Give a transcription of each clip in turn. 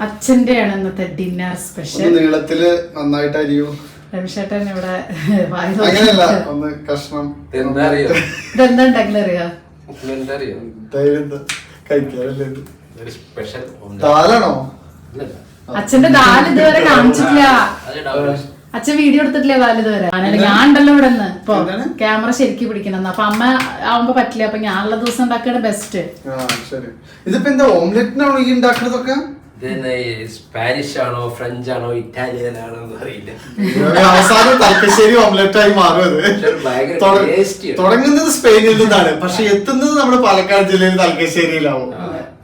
അച്ഛന്റെയാണ് ഇന്നത്തെ dinner special. നീളത്തില് നന്നായിട്ട് അരിയോ രമേശേട്ടൻ ഇവിടെ അങ്ങനെയല്ല ഒന്ന് കഷ്ണം ഇതെന്താ ഉണ്ടാക്കലറിയാ കഴിക്കാറല്ലേ ദാലാണോ? അച്ഛന്റെ ദാൽ ഇതുവരെ കാണിച്ചിട്ടില്ല. അച്ഛൻ വീഡിയോ എടുത്തിട്ടില്ലേ ദാൽ ഇതുവരെ? ഞാൻ ഉണ്ടല്ലോ ഇവിടെ നിന്ന് ഇപ്പൊ ക്യാമറ ശരിക്കും പിടിക്കണം. അപ്പൊ അമ്മ ആവുമ്പോ പറ്റില്ല. അപ്പൊ ഞാനുള്ള ദിവസം ഉണ്ടാക്കിയാണ് ബെസ്റ്റ്. ഇതിപ്പോ എന്താ ഓംലെറ്റിനാണോ ഈ ഉണ്ടാക്കുന്നതൊക്കെ? സ്പാനിഷ് ആണോ ഫ്രഞ്ച് ആണോ ഇറ്റാലിയൻ ആണോ അറിയില്ല. അവസാനം തലക്കശ്ശേരി ഓംലെറ്റ് ആയി മാറും. തുടങ്ങുന്നത് സ്പെയിനിൽ നിന്നാണ്, പക്ഷെ എത്തുന്നത് നമ്മുടെ പാലക്കാട് ജില്ലയിൽ തലക്കശ്ശേരിയിലാവും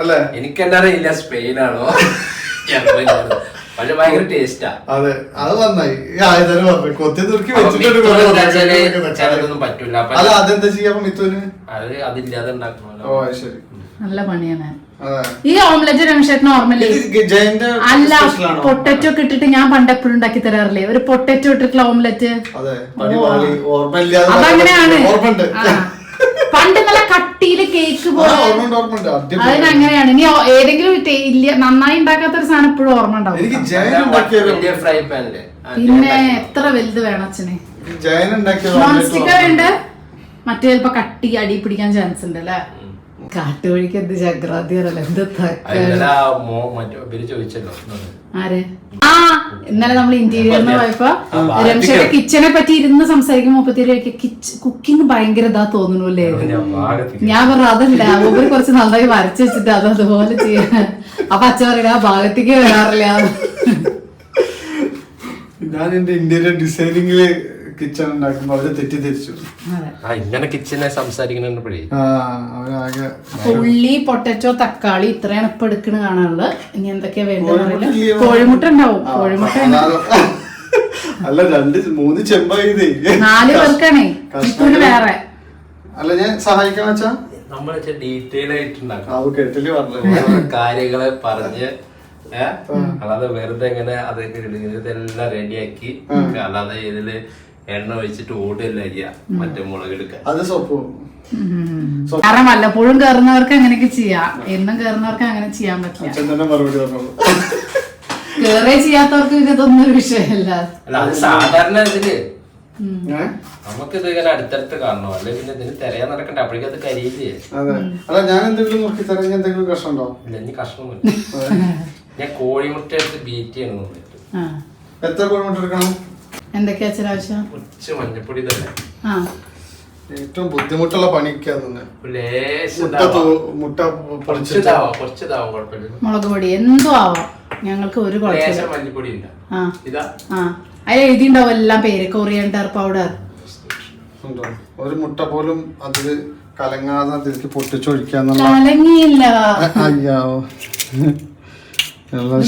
അല്ലെ? എനിക്കെന്താ അറിയില്ല സ്പെയിനാണോ പക്ഷെ ഭയങ്കര ടേസ്റ്റാ. അതെ, അത് നന്നായി. കൊത്തി നുറുക്കി വെച്ചിട്ടൊന്നും പറ്റൂല. അല്ല അതെന്താ ചെയ്യാ മിത്തുവിന്? അത് അതില്ലാതെ ഉണ്ടാക്കണല്ലോ. ഓ ശരി, നല്ല പണിയാണ് ഈ ഓംലെറ്റ്. രമേശേട്ടൻ നോർമലി അല്ല പൊട്ടറ്റോ ഒക്കെ ഇട്ടിട്ട് ഞാൻ പണ്ട് എപ്പോഴും ഉണ്ടാക്കി തരാറില്ലേ ഒരു പൊട്ടറ്റോ ഇട്ടിട്ടുള്ള ഓംലെറ്റ്? അതങ്ങനെയാണ് പണ്ട് നല്ല കട്ടിയില് കേക്ക് പോലെ. അതിനങ്ങനെയാണ്. ഇനി ഏതെങ്കിലും ഇല്ല നന്നായി ഉണ്ടാക്കാത്ത ഒരു സാധനം എപ്പോഴും ഓർമ്മ ഉണ്ടാവും. പിന്നെ എത്ര വലുത് വേണം അച്ഛനെ? നോൺ സ്റ്റിക്കർ ഉണ്ട്, മറ്റേ ചിലപ്പോ കട്ടി അടി പിടിക്കാൻ ചാൻസ് ഉണ്ട് അല്ലേ? കാട്ടുവഴിക്ക് എന്ത് ജഗ്രാതിയറല്ലേ ചോദിച്ചല്ലോ ആര്? ആ ഇന്നലെ നമ്മൾ ഇന്റീരിയറിന് പോയപ്പോ രമേശയുടെ കിച്ചനെ പറ്റി ഇരുന്ന് സംസാരിക്കുമ്പോ 33 കുക്കിംഗ് ഭയങ്കര ഇതാ തോന്നുന്നു അല്ലേ? ഞാൻ പറഞ്ഞു അതല്ല, ഉപരി കുറച്ച് നന്നായി വരച്ചു വെച്ചിട്ട് അത് അതുപോലെ ചെയ്യാൻ. അപ്പൊ അച്ഛൻ പറയുക ആ ഭാഗത്തേക്ക് വരാറില്ല. ഞാൻ എന്റെ ഇന്റീരിയർ ഡിസൈനിങ്ങില് കിച്ചൺ ഉണ്ടാക്കുമ്പോ അവര് തെറ്റിദ്ധരിച്ചു. ഇങ്ങനെ കിച്ചനെ സംസാരിക്കണേ ഉള്ളി പൊട്ടറ്റോ തക്കാളി ഇത്രയാണ് ഇപ്പൊ എടുക്കണ കാണാനുള്ളത്. ഇനി എന്തൊക്കെയാ വേണ്ടത്? കോഴിമുട്ട ഉണ്ടാവും. കോഴിമുട്ട അല്ല 2-3 ചെമ്പായി 4 പേർക്കാണേ. വേറെ അല്ല ഞാൻ സഹായിക്കാന്ന് വെച്ചാ നമ്മൾ ഡീറ്റെയിൽ ആയിട്ടുണ്ടാക്കാം കേട്ടില് പറഞ്ഞു കാര്യങ്ങളെ പറഞ്ഞ് അല്ലാതെ വെറുതെ എങ്ങനെ ഇതെല്ലാം റെഡിയാക്കി അല്ലാതെ ഇതില് എണ്ണ ഒഴിച്ചിട്ട് ഓടില്ല മറ്റേ മുളകെടുക്കാൻ. അത് സോപ്പ് കാരണം വല്ലപ്പോഴും കയറുന്നവർക്ക് അങ്ങനെയൊക്കെ ചെയ്യാം, എന്നും കയറുന്നവർക്ക് അങ്ങനെ ചെയ്യാൻ പറ്റില്ല. മറുപടി പറഞ്ഞു കേറേ ചെയ്യാത്തവർക്ക് ഇതൊന്നും ഒരു വിഷയമല്ല. അല്ല അത് സാധാരണ ഇതില് നമുക്കിത് ഇങ്ങനെ അടുത്തടുത്ത് കാണണോ അല്ലെ പിന്നെ ഇതിന് തിരയാൻ നടക്കണ്ട അപ്പോഴേക്കും അത് കരിയില്ലേ. അതെ. അല്ല ഞാൻ എന്തെങ്കിലും നോക്കി തരാൻ എന്തെങ്കിലും കഷ്ണം ഉണ്ടോ? ഇല്ല ഇനി കഷ്ണമൊന്നും. ഞാൻ കോഴിമുട്ട എടുത്ത് ബീറ്റ് ചെയ്യണം. എത്ര കോഴിമുട്ട എടുക്കണം? എന്തൊക്കെയാ അച്ഛനാവശ്യം? കുറച്ച് മഞ്ഞപ്പൊടി തന്നെ. ഏറ്റവും ബുദ്ധിമുട്ടുള്ള പണിക്കാന്ന് മുളക് പൊടി എന്തോ ആവാം, ഞങ്ങൾക്ക് ഒരു മല്ലിപ്പൊടി ഇല്ല. അതിൽ എഴുതിണ്ടാവും എല്ലാം പേര്. Coriander powder. ഒരു മുട്ട പോലും അതില് കലങ്ങാതെ അതിലേക്ക് പൊട്ടിച്ചൊഴിക്കാന്നുള്ള. കലങ്ങിയില്ല. അയ്യോ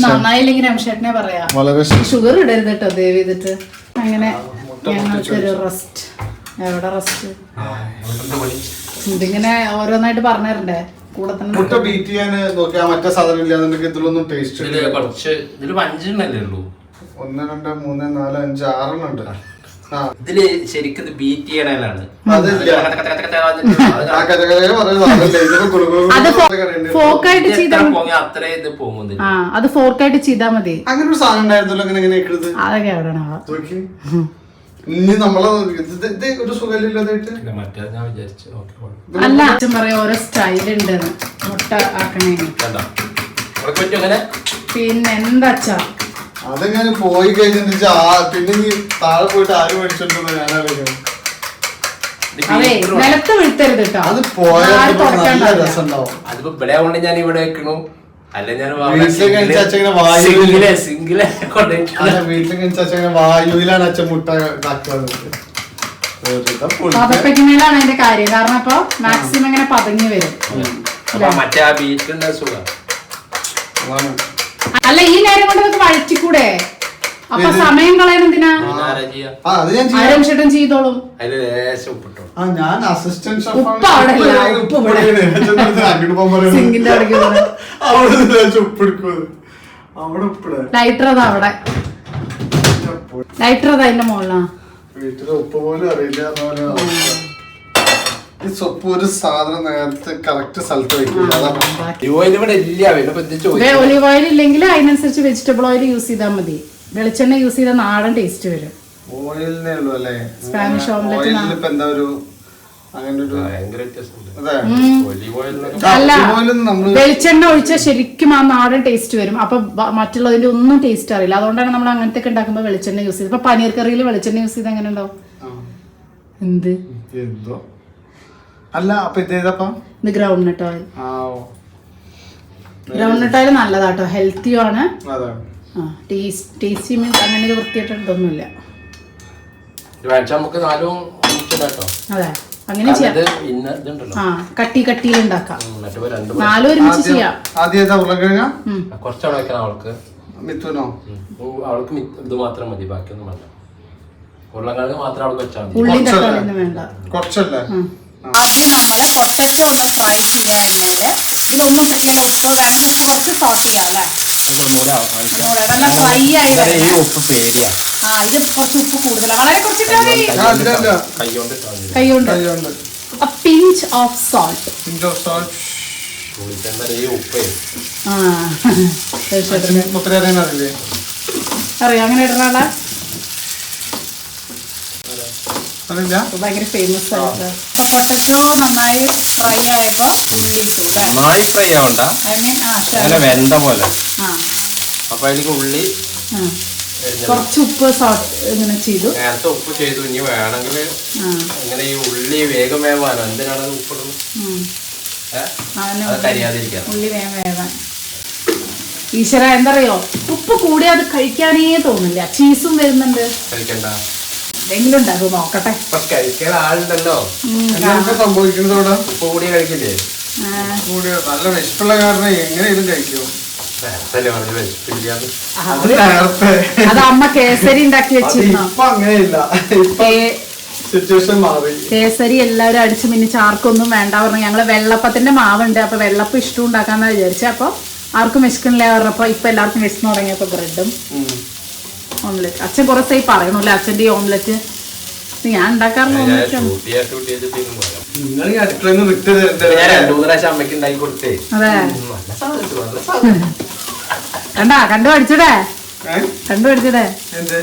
നന്നായില്ലെങ്കിൽ രമേശേട്ടനെ പറയാം. ഷുഗർ ഇടരുത് കേട്ടോ ദയവ് ചെയ്തിട്ട്. അങ്ങനെ ഞങ്ങൾക്കൊരു റെസ്റ്റ്. എവിടെ റെസ്റ്റ്? ഇതിങ്ങനെ ഓരോന്നായിട്ട് പറഞ്ഞിരണ്ടേ കൂടെ തന്നെ. മുട്ട ബീറ്റ് ചെയ്യാൻ നോക്കിയാ മറ്റേ സാധനം ഇല്ലാന്നുണ്ടെങ്കിൽ ഇതിലൊന്നും ടേസ്റ്റ് 1 2 3 4 5 6 ഉണ്ട്. ഇതില് ശരിക്കും ബീറ്റ് ചെയ്യണതാണ്. അത് ഫോർക്കായിട്ട് ചെയ്താൽ മതി. അങ്ങനെ ഒരു സാധനം ഉണ്ടായിരുന്നല്ലോ അതൊക്കെ എവിടെയാണോ? ഇനി നമ്മളെ ഒരു സുഖമില്ലാതായിട്ട് അല്ല അച്ഛൻ പറയാ ഓരോ സ്റ്റൈലുണ്ട് മുട്ട ആക്കണേ. പിന്നെ എന്താ അച്ഛാ അതെങ്ങനെ പോയി കഴിഞ്ഞാ പിന്നെ നീ താഴെ പോയിട്ട് ആരും മേടിച്ചിട്ടുണ്ടോ? ഞാനറിയാം. അതെ നിലത്ത് വീഴ്ത്തരുത് കേട്ടോ. അത് പോയാൽ രസം ഉണ്ടാവും. അതിപ്പോ ഇവിടെ കൊണ്ട് ഞാൻ ഇവിടെ വെക്കണു. അല്ല ഞാൻ വായുവിലാണ് അച്ഛൻ മുട്ട ഇതാക്കുന്നത്. പതപ്പിക്കുന്നതിലാണ് അതിന്റെ കാര്യം. കാരണം അപ്പൊ മാക്സിമം ഇങ്ങനെ പതങ്ങി വരും. മറ്റേ ആ ബീറ്റിന്റെ സുഖം. അല്ല ഈ നേരം കൊണ്ട് നമുക്ക് വഴറ്റിക്കൂടെ? അപ്പൊ സമയം കളയാൻ എന്തിനാ? ചെയ്തോളും. ഞാൻ അസിസ്റ്റന്റ് ഉപ്പ് അവിടെ ലൈറ്റർ അതാ അവിടെ. ലൈറ്റർ അതാ അതിന്റെ മുകളിലാ. വീട്ടിലെ ഉപ്പ് പോലും അറിയില്ല. ഈ സൊപ്പ് ഒരു സാധനം നേരത്തെ കറക്റ്റ് സ്ഥലത്ത് വെക്കില്ല. അതാ പ്രശ്നം. ഓയിൽ ഇവിടെ ഇല്ല. ഒലിവ് ഓയിൽ ഇല്ലെങ്കിൽ അതിനനുസരിച്ച് വെജിറ്റബിൾ ഓയിൽ യൂസ് ചെയ്താൽ മതി. വെളിച്ചെണ്ണ യൂസ് ചെയ്താൽ നാടൻ ടേസ്റ്റ് വരും. ഓയിലിനേ ഉള്ളൂ അല്ലേ? സ്പാനിഷ് ഓംലെറ്റ് ഓയിലിൽ ഇപ്പൊ എന്താ ഒരു അങ്ങനെ ഒരു അല്ല, വെളിച്ചെണ്ണ ഒഴിച്ചാൽ ശരിക്കും ആ നാടൻ ടേസ്റ്റ് വരും. അപ്പൊ മറ്റുള്ളതിന്റെ ഒന്നും ടേസ്റ്റ് അറിയില്ല. അതുകൊണ്ടാണ് നമ്മൾ അങ്ങനത്തെ ഒക്കെ ഉണ്ടാക്കുമ്പോൾ വെളിച്ചെണ്ണ യൂസ് ചെയ്ത്. ഇപ്പൊ പനീർ കറിയിൽ വെളിച്ചെണ്ണ യൂസ് ചെയ്ത് എങ്ങനെ ഉണ്ടാവും? എന്ത് എന്തോ അല്ല. അപ്പൊ ഇതേതപ്പ ഇത് ഗ്രൗണ്ട് നട്ട് ഓയിൽ. ഗ്രൗണ്ട് നട്ട് ഓയിൽ നല്ലതാട്ടോ, ഹെൽത്തിയും ആണ്. ടേസ്റ്റി മീൻസ് അങ്ങനെ ഒരു വൃത്തിയായിട്ടൊന്നുമില്ല. അതെ, അങ്ങനെ ചെയ്യാം. കട്ടിയിൽ ഉണ്ടാക്കാം. 4 ഒരുമിച്ച് ചെയ്യാം. അവൾക്ക് ഇത് മാത്രം മതി, ബാക്കിയൊന്നും വേണ്ട. ഉരുളക്കിഴങ്ങ് മാത്രം അവൾക്ക് വെച്ചാൽ മതി. ഉള്ളി തക്കാളി വേണ്ട. കുറച്ചല്ലേ. ആദ്യം നമ്മള് പൊട്ടറ്റോ ഒന്ന് ഫ്രൈ ചെയ്യാൻ എണ്ണയില് ഇതൊന്നും പറ്റിയാലും ഉപ്പ് വേണമെങ്കിൽ കുറച്ച് സോട്ട് ചെയ്യാം അല്ലേ? നല്ല ഫ്രൈ ആയി ഈ ഉപ്പ് പേടിയാ. ഇത് കുറച്ച് ഉപ്പ് കൂടുതലാണ്. വളരെ കുറച്ചിട്ടാ മതി. കൈകൊണ്ട് a pinch of salt. അറിയാം അങ്ങനെ ഇടണ ഭയങ്കര ഫേമസ് ആയിട്ട്. അപ്പൊ പൊട്ടറ്റോ നന്നായി ഫ്രൈ ആയപ്പോ ഉള്ളി ഇട്ടു. നന്നായി ഫ്രൈ ആവണ്ട, വെന്ത പോലെ. അപ്പൊ അതിലേക്ക് ഉള്ളി കുറച്ച് ഉപ്പ് സോട്ട് ഇങ്ങനെ ചെയ്തു. നേരത്തെ ഉപ്പ് ചെയ്തു. ഇനി വേണമെങ്കിൽ ഇങ്ങനെ ഈ ഉള്ളി വേഗം വേവാനോ എന്തിനാണ് ഉപ്പിടുന്നത്? കരിയാതിരിക്കാൻ. ഉള്ളി വേഗം വേവാൻ. ഈശ്വര എന്താറിയോ, ഉപ്പ് കൂടി അത് കഴിക്കാനേ തോന്നില്ല. ചീസും വരുന്നുണ്ട്. കഴിക്കണ്ട, എന്തെങ്കിലും ഉണ്ടാകും നോക്കട്ടെ. കഴിക്കാൻ ആളുണ്ടല്ലോ. സംഭവിക്കുന്നതോടെ ഉപ്പ് കൂടി കഴിക്കില്ലേ? നല്ല വിശപ്പുള്ള കാരണം എങ്ങനെയും കഴിക്കും. അത് അമ്മ കേസരി ഉണ്ടാക്കി വെച്ചിരുന്നു. കേസരി എല്ലാവരും അടിച്ചു മിന്നിച്ച് ആർക്കൊന്നും വേണ്ട പറഞ്ഞു. ഞങ്ങള് വെള്ളപ്പത്തിന്റെ മാവുണ്ട്, അപ്പൊ വെള്ളപ്പം ഇഷ്ടം ഉണ്ടാക്കാന്നാ വിചാരിച്ചത്. അപ്പൊ ആർക്കും വിശക്കണില്ല പറഞ്ഞപ്പോ ഇപ്പൊ എല്ലാവർക്കും വിശന്ന് തുടങ്ങിയപ്പോ ബ്രെഡും ഓംലെറ്റ്. അച്ഛൻ കുറെ ദിവസമായി പറയണല്ലേ അച്ഛന്റെ ഈ ഓംലെറ്റ്. ഞാൻ ഉണ്ടാക്കാറുള്ള ഓംലെറ്റ് അതെ. കണ്ടു പഠിച്ചൂടെ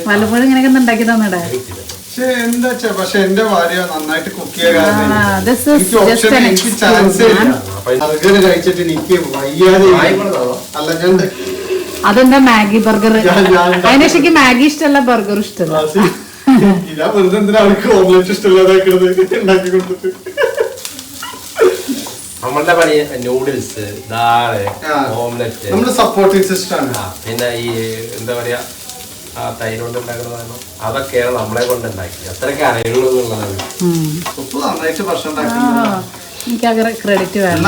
വല്ലപ്പോഴും ഇങ്ങനെയൊക്കെ ഉണ്ടാക്കി തന്നിടേ. പക്ഷെ എന്റെ ഭാര്യ നന്നായിട്ട് കുക്ക് ചെയ്യാൻ കഴിച്ചിട്ട് എനിക്ക് വയ്യാതെ. അല്ല ഞാൻ അതെന്താ മാഗി ബർഗർ. അതിന് ശരിക്കും മാഗി ഇഷ്ടമല്ല, ബർഗർ ഇഷ്ടമല്ല. ഇതാ വെറുതെ എന്തിനാ അവർക്ക് ഓംലെറ്റ് ഇഷ്ടമില്ലാതാക്കുന്നത് ഉണ്ടാക്കി കൊടുത്തിട്ട്. നമ്മളുടെ പണി നൂഡിൽസ്, ദാല്, ഓംലെറ്റ് നമ്മുടെ സപ്പോർട്ടിംഗ് സിസ്റ്റം ആണ്. പിന്നെ ഈ എന്താ പറയാ തൈര് കൊണ്ട് ഉണ്ടാക്കുന്നതാണ്. അതൊക്കെയാണ് നമ്മളെ കൊണ്ട് ഉണ്ടാക്കി. അത്രയൊക്കെ അറിയുള്ളൂ എന്നുള്ളതാണ്. ഉപ്പ് നന്നായിട്ട് ഭക്ഷണം ഉണ്ടാക്കി. എനിക്ക് ക്രെഡിറ്റ് വേണം.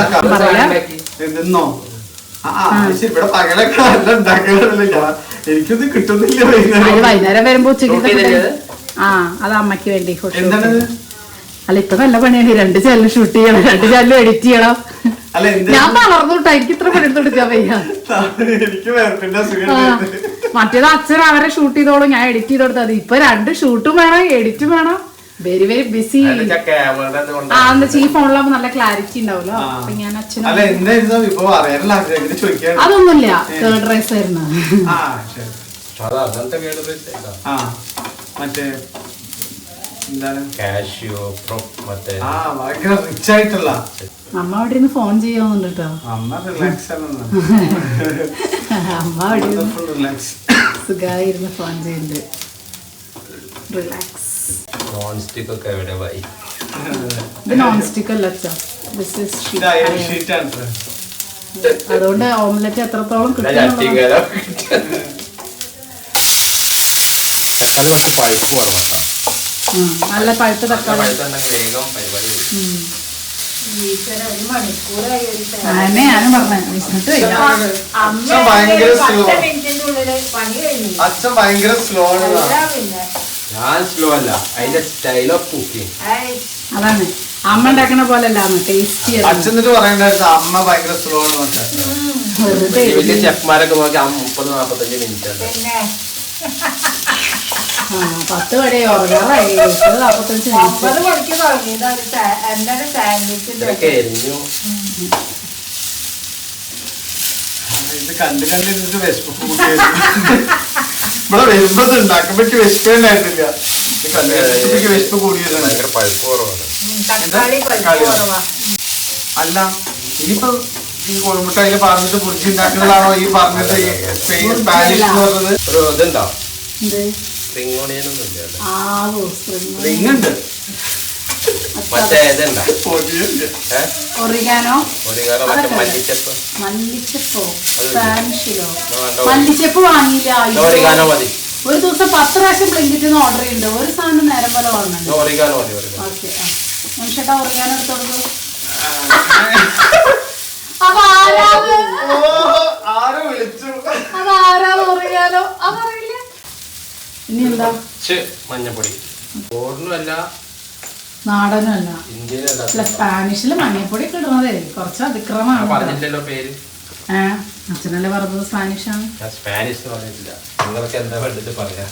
എന്തെന്നോ ഇവിടെ പകലൊക്കെ നല്ല ഉണ്ടാക്കാറില്ല. എനിക്കൊന്നും കിട്ടുന്നില്ല. വൈകുന്നേരം വരുമ്പോ ഉച്ചയ്ക്ക് അത് അമ്മയ്ക്ക് വേണ്ടി. എന്താണത്? അല്ല ഇപ്പൊ നല്ല പണിയാണ്. 2 ചാനൽ ഷൂട്ട് ചെയ്യണം, 2 ചാനൽ എഡിറ്റ് ചെയ്യണം. ഞാൻ വളർന്നുട്ടോ, എനിക്ക് ഇത്ര പണി എടുത്തെടുക്കാൻ വയ്യ. മറ്റേത് അച്ഛൻ അവരെ ഷൂട്ട് ചെയ്തോളും, ഞാൻ എഡിറ്റ് ചെയ്ത് കൊടുത്താൽ മതി. ഇപ്പൊ 2 ഷൂട്ടും വേണം, എഡിറ്റും വേണം. Very very busy. ഈ ഫോണിലാവുമ്പോ നല്ല ക്ലാരിറ്റി ഉണ്ടാവുമല്ലോ. അപ്പൊ ഞാൻ അച്ഛനും അതൊന്നുമില്ല, കേർഡ് റൈസ് ആയിരുന്നു. അമ്മ അവിടെ നിന്ന് ഫോൺ ചെയ്യാവുന്നുണ്ട് കേട്ടോ. അമ്മ അവിടെ സുഖമായി ഇരുന്ന് ഫോൺ ചെയ്യുന്നുണ്ട്. റിലാക്സ്. ഇത് നോൺ സ്റ്റിക്ക് അല്ല അച്ഛാ, അതുകൊണ്ട് ഓംലെറ്റ് എത്രത്തോളം കിട്ടും. നല്ല പഴുത്ത തക്കാളി. അതന്നെ ഞാനും പറഞ്ഞ വിശന്നിട്ട് അച്ഛൻ ഭയങ്കര സ്ലോ ആണ്. ഞാൻ സ്ലോ അല്ല, അതിന്റെ സ്റ്റൈൽ ഓഫ് കുക്കിംഗ് അതാണ്. അമ്മ ഉണ്ടാക്കണ പോലല്ല ടേസ്റ്റി. അച്ഛൻ പറയണ്ടായിരുന്നു അമ്മ ഭയങ്കര സ്ലോ ആണ്. വലിയ ചെഫ്മാരൊക്കെ നോക്കി 30-45 മിനിറ്റ് 10 വരെ ഉറങ്ങാറായി 45 9 മണിക്ക് തുടങ്ങിയതാണ് എന്താണ് സാൻഡ്വിച്ചിന്റെ എരിഞ്ഞു. ഇത് കണ്ടിരുന്നിട്ട് വിശപ്പ് ഇവിടെ വരുമ്പോ ഉണ്ടാക്കുമ്പോ വിശപ്പുണ്ടായിരുന്നില്ല. വിശപ്പ് കൂടിയല്ലോ. ഭയങ്കര പഴുപ്പ് കുറവാണ്. തക്കാളി കുറവാ. അല്ല ഇനിയിപ്പോ ഈ കോഴിമുട്ടയില് പറഞ്ഞിട്ട് ബുർജി ഉണ്ടാക്കുന്നതാണോ ഈ പറഞ്ഞത് സ്പാനിഷ് എന്ന് പറഞ്ഞത്? ഒരു ഇതുണ്ടോ എന്ത് സ്പ്രിംഗ് ഓണിയൻ ഒന്നും ഇല്ല. റിങ്ങുണ്ട് മറ്റേ ഇതുണ്ടോ ഒറിഗാനോ മറ്റേ മല്ലിച്ചപ്പ്. മല്ലിച്ചപ്പോ സ്പാനിഷിലോ? മല്ലിച്ചപ്പ് വാങ്ങിയില്ല. ഒറിഗാനോ മതി. ഒരു ദിവസം 10 പ്രാവശ്യം ബ്ലിങ്കിറ്റിന്ന് ഓർഡർ ചെയ്യുന്നുണ്ട്. ഒരു സാധനം നേരം പോലെ വാങ്ങുന്നുണ്ട്. ഒറിഗാനോ മതി. ഓക്കെ മനുഷ്യട്ടാ ഒറിഗാനോ എടുത്തോളൂ. അതാരാത്? ആരോ വിളിച്ചു. അതാരാത് ഒറിഗാനോ? അതറിയില്ല. ഇനി എന്താ? മഞ്ഞപ്പൊടി. ഓർണല്ല നാടനും അല്ല. ഇന്ത്യയിലല്ല. അല്ല സ്പാനിഷില് മഞ്ഞപ്പൊടി ഒക്കെ ഇടുന്നതേ കുറച്ച് അതിക്രമമാണ്. പറഞ്ഞില്ലല്ലോ പേര്. അച്ഛനല്ലേ പറഞ്ഞത് സ്പാനിഷാണ്. ഞാൻ സ്പാനിഷ് പറഞ്ഞിട്ടില്ല. നിങ്ങൾക്ക് എന്താ വേണ്ടത് പറയാ.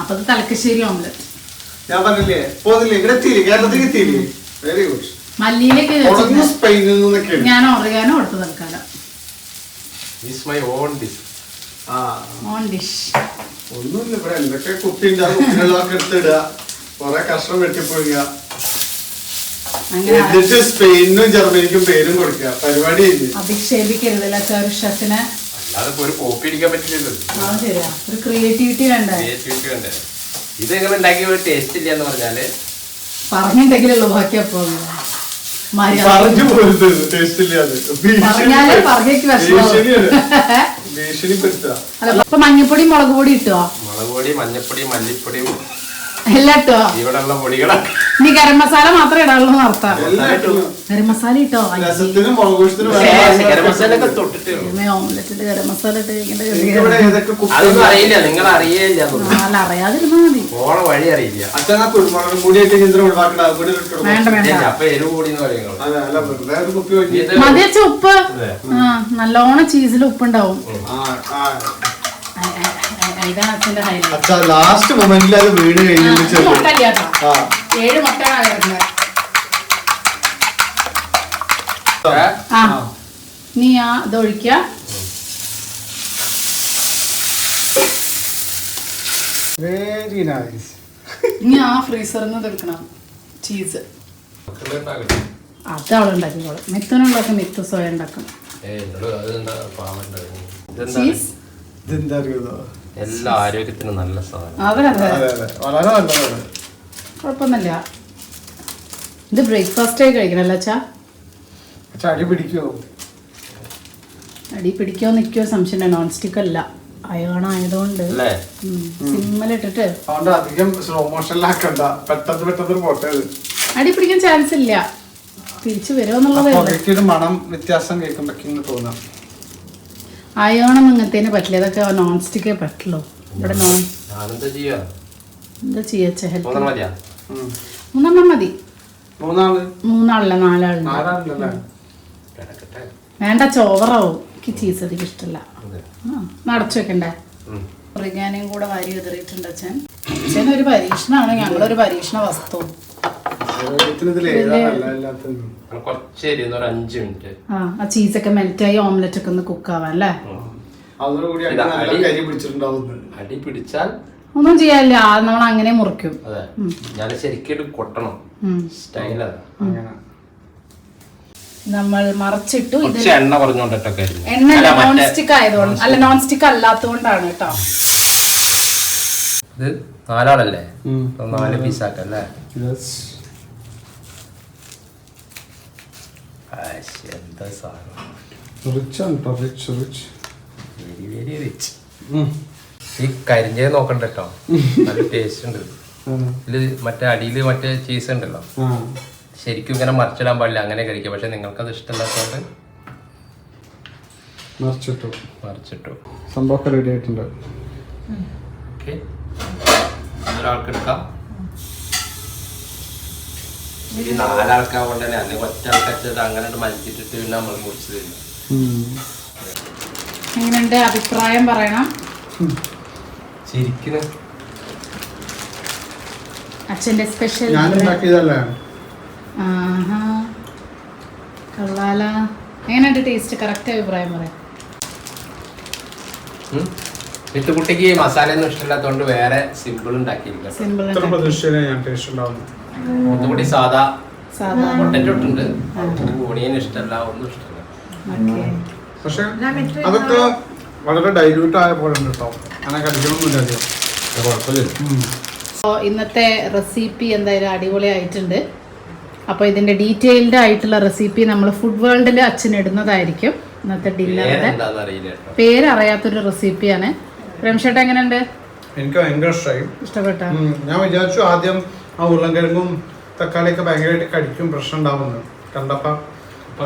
അപ്പൊ അത് തലക്കശ്ശേരി ഓംലെറ്റ്. ഞാൻ പറഞ്ഞില്ലേ പോന്നില്ലേ ഇവിടെ എത്തിയില്ലേ കേരളത്തിൽ എത്തിയില്ലേ. Very good. മല്ലിയിലേക്ക് സ്പെയിനിൽ നിന്നൊക്കെ ഞാൻ ഓർഗാനോ കൊടുത്തു തൽക്കാലം. On dish. ഒന്നുമില്ല ഇവിടെ എന്തൊക്കെ കുപ്പി ഉണ്ടാകും എടുത്തിടുക കൊറേ കഷ്ണം വെട്ടിപ്പോഴുക എന്നിട്ട് സ്പെയിനും ജർമ്മനിക്കും പേരും കൊടുക്കുക. പരിപാടി അധിക്ഷേപിക്കരുതല്ല ഒരു ഷെഫിനെ. ഒരു കോപ്പി അടിക്കാൻ പറ്റില്ലല്ലോ. അത് ശരിയാ. ഒരു ക്രിയേറ്റിവിറ്റി വേണ്ടേ. ഇത് എങ്ങനെ ഉണ്ടാക്കിയ ഒരു ടേസ്റ്റ് ഇല്ല എന്ന് പറഞ്ഞാല് പറഞ്ഞിട്ടെങ്കിലല്ലോ ബാക്കി അപ്പൊ പറഞ്ഞു പോരുത് ടേസ്റ്റ് ഇല്ലാതെ പറഞ്ഞാലേ പറഞ്ഞേക്ക് ഭീഷണിപ്പെടുത്തുക. അപ്പൊ മഞ്ഞപ്പൊടി മുളക് പൊടി ഇട്ടോ? മുളക് പൊടി മഞ്ഞപ്പൊടി മല്ലിപ്പൊടിയും എല്ലാം ഇട്ടോ? ഇവിടെ ഉള്ള പൊടികളൊക്കെ. ഇനി ഗരം മസാല മാത്രമേ ഇടാനുള്ളൂ നടത്താം. ഗരം മസാല ഇട്ടോ? രസത്തിനും മുളകുപൊടിത്തിനും ഗരം മസാല ഒക്കെ തൊട്ടിട്ട് ഓംലെറ്റില് ഗരം മസാല അതൊന്നും അറിയില്ല. നിങ്ങൾ അറിയില്ല. അല്ല അറിയാതിരുന്നാ മതി. പോണ വഴി അറിയില്ല. അച്ഛൻ ആ കുരുമുളകും കൂടിയായിട്ട് ഇന്ദ്ര ഒഴിവാക്കണ വേണ്ട വേണ്ട. അപ്പൊ എരിവ് കൂടി എന്ന് പറയുന്നത് കുപ്പി മതി അച്ഛ ഉപ്പ്. നല്ലോണം ചീസിൽ ഉപ്പുണ്ടാവും. ഇതാണ് അച്ഛന്റെ അച്ഛാ ലാസ്റ്റ് മൊമെന്റിൽ അത് വീട് കഴിഞ്ഞിട്ട് 7 മുട്ടയാണ് വരുന്നത്. നീ ഇത് ഒഴിക്ക. Very nice. ഇനി ഫ്രീസറിൽ നിന്ന് എടുക്കണം ചീസ്. അത് അവൾ ഉണ്ടാക്കിക്കോളും. മിത്തുനുള്ളൊക്കെ മിത്ത് സ്വയം ഉണ്ടാക്കണം. ചീസ് ഇതെന്താ അറിയോ എല്ലാ ആരോഗ്യത്തിനും നല്ല സാധനം. അതെ അതെ വളരെ നല്ലതാണ്. കുഴപ്പമൊന്നുമില്ല. ഇത് ബ്രേക്ക്ഫാസ്റ്റ് ആയി കഴിക്കണല്ലോ അച്ഛാ. അടി പിടിക്കുമോ? അടി പിടിക്കോ നിൽക്കോ സംശയം. നോൺ സ്റ്റിക്ക് അല്ല, അയണായതുകൊണ്ട് സിമ്മലിട്ടിട്ട് അതുകൊണ്ട് അധികം സ്ലോ മോഷനിലാക്കണ്ട. പെട്ടെന്ന് പോട്ടെ. അടി പിടിക്കാൻ ചാൻസ് ഇല്ല. തിരിച്ചു വരുമെന്നുള്ളത് മണം വ്യത്യാസം കേൾക്കുമ്പോ തോന്നാം. അയോണം ഇങ്ങനത്തേന് പറ്റില്ല. ഇതൊക്കെ നോൺ സ്റ്റിക്കേ പറ്റുള്ളൂ. ഇവിടെ എന്താ ചെയ്യാ? 3 മതി. 3 4 വേണ്ട ചോവറാവും. എനിക്ക് ചീസ് അധികം ഇഷ്ടമല്ല. നടച്ചു വെക്കണ്ടേ? ഒറിഗാനയും കൂടെ വാരി എതിറിയിട്ടുണ്ട് അച്ഛൻ. അച്ഛനൊരു പരീക്ഷണമാണ്. ഞങ്ങളൊരു പരീക്ഷണ വസ്തു. ആ ചീസൊക്കെ മെൽറ്റായി ഓംലെറ്റ് ഒക്കെ ഒന്ന് കുക്ക് ആവാൻ അല്ലേ? അടി പിടിച്ചാൽ ഒന്നും ചെയ്യാനില്ല. നമ്മൾ അങ്ങനെ മുറിക്കും. ഞാൻ ശരിക്കും കൊട്ടണം. നമ്മൾ മറച്ചിട്ടു. എണ്ണ പറഞ്ഞോണ്ടൊക്കെ എണ്ണ നോൺ സ്റ്റിക്ക് ആയതുകൊണ്ട് അല്ല, നോൺ സ്റ്റിക്ക് അല്ലാത്തതുകൊണ്ടാണ് കേട്ടോ. ഇത് 4 ആളല്ലേ? 4 പീസാക്കല്ലേ? എന്താ സാധനം. ഈ കരിഞ്ഞത് നോക്കണ്ട കേട്ടോ. നല്ല ടേസ്റ്റ് ഉണ്ട്. ഇതില് മറ്റേ അടിയില് മറ്റേ ചീസ് ഉണ്ടല്ലോ, ശരിക്കും ഇങ്ങനെ മറിച്ചിടാൻ പാടില്ല. അങ്ങനെ കഴിക്കാം. പക്ഷെ നിങ്ങൾക്കത് ഇഷ്ടമില്ലാത്തതുകൊണ്ട് മറിച്ചിട്ടു. സംഭവം റെഡി ആയിട്ടുണ്ട്. ഓക്കെ, ഒരാൾക്ക് എടുക്കാം. ഈ 4 ആൾക്കാവുകൊണ്ട് തന്നെ, അല്ലെങ്കിൽ ഒറ്റ ആൾക്കത് അങ്ങനെ മരിച്ചിട്ടിട്ട് പിന്നെ നമ്മൾ മുറിച്ച് തരും. എങ്ങനെയുണ്ട് അഭിപ്രായം പറയണം. ശരിക്കും അച്ഛന്റെ സ്പെഷ്യൽ ഞാൻ ഉണ്ടാക്കിയതല്ലേ. കൊള്ളാല. എങ്ങനെയുണ്ട് ടേസ്റ്റ്? കറക്റ്റ് അഭിപ്രായം പറയാം. കുട്ടിക്ക് മസാല ഒന്നും ഇഷ്ടമില്ലാത്തതുകൊണ്ട് വേറെ സിമ്പിൾ ഉണ്ടാക്കിയില്ല. സിമ്പിൾ ഇത്ര പ്രതീക്ഷയിലെ ഞാൻ ടേസ്റ്റ് ഉണ്ടാവുന്നു. ഒന്നുകൂടി സാധാ സാധാ. പൊട്ടറ്റോ ഇട്ടുണ്ട്, ഓണിയൻ ഇഷ്ടമല്ല, ഒന്നും ഇഷ്ടമല്ല. പക്ഷെ അതൊക്കെ വളരെ ഡൈല്യൂട്ട് ആയ പോലെ ഉണ്ട് കേട്ടോ. അങ്ങനെ കടിക്കണമെന്നില്ല അധികം. അപ്പോൾ ഇന്നത്തെ റെസിപ്പി എന്തായാലും അടിപൊളിയായിട്ടുണ്ട്. അപ്പോൾ ഇതിൻ്റെ ഡീറ്റെയിൽഡ് ആയിട്ടുള്ള റെസിപ്പി നമ്മൾ ഫുഡ് വേൾഡിൽ അച്ഛൻ ഇടുന്നതായിരിക്കും. ഇന്നത്തെ ഡിന്നറിൻ്റെ പേരറിയാത്തൊരു റെസിപ്പിയാണ്. പ്രേംഷേട്ട എങ്ങനെയുണ്ട്? എനിക്ക് ഭയങ്കര ഇഷ്ടമായി. ഇഷ്ടപ്പെട്ട? ഞാൻ വിചാരിച്ചു ആദ്യം ആ ഉരുളൻകിഴങ്ങും തക്കാളിയൊക്കെ ഭയങ്കരമായിട്ട് കടിക്കും, പ്രശ്നം ഉണ്ടാവുന്നു കണ്ടപ്പോ.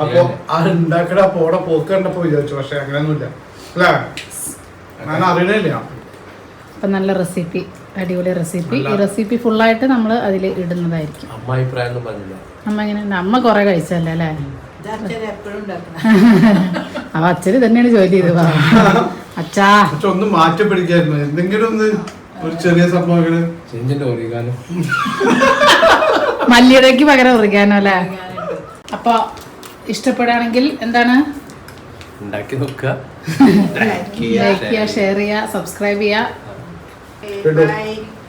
അപ്പൊ ആ ഉണ്ടാക്കണ പോടെ പോക്ക് കണ്ടപ്പോ വിചാരിച്ചു, പക്ഷെ അങ്ങനെയൊന്നുമില്ല അല്ലേ, ഞാൻ അറിയണില്ല. അപ്പം നല്ല റെസിപ്പി, അടിപൊളി റെസിപ്പി. ഈ റെസിപ്പി ഫുള്ളായിട്ട് നമ്മൾ അതിൽ ഇടുന്നതായിരിക്കും. അമ്മ അഭിപ്രായം ഒന്നും പറഞ്ഞില്ല. അമ്മ എങ്ങനെയുണ്ട്? അമ്മ കുറെ കഴിച്ചല്ലേ അല്ലേ? എപ്പോഴും ഉണ്ടാക്കണം. അപ്പൊ അച്ഛന് തന്നെയാണ് ജോലി ചെയ്ത് അച്ഛാ ഒന്ന് മാറ്റി പിടിക്കായിരുന്നു, എന്തെങ്കിലും ഒന്ന് ഒരു ചെറിയ സംഭവങ്ങള് മല്ലിയുടെക്ക് പകരം ഉറിക്കാനോ അല്ലേ? അപ്പൊ ഇഷ്ടപ്പെടുകയാണെങ്കിൽ എന്താണ് ഉണ്ടാക്കി നോക്കുക, ലൈക്ക് ചെയ്യുക, ഷെയർ ചെയ്യുക, സബ്സ്ക്രൈബ് ചെയ്യുക. Bye.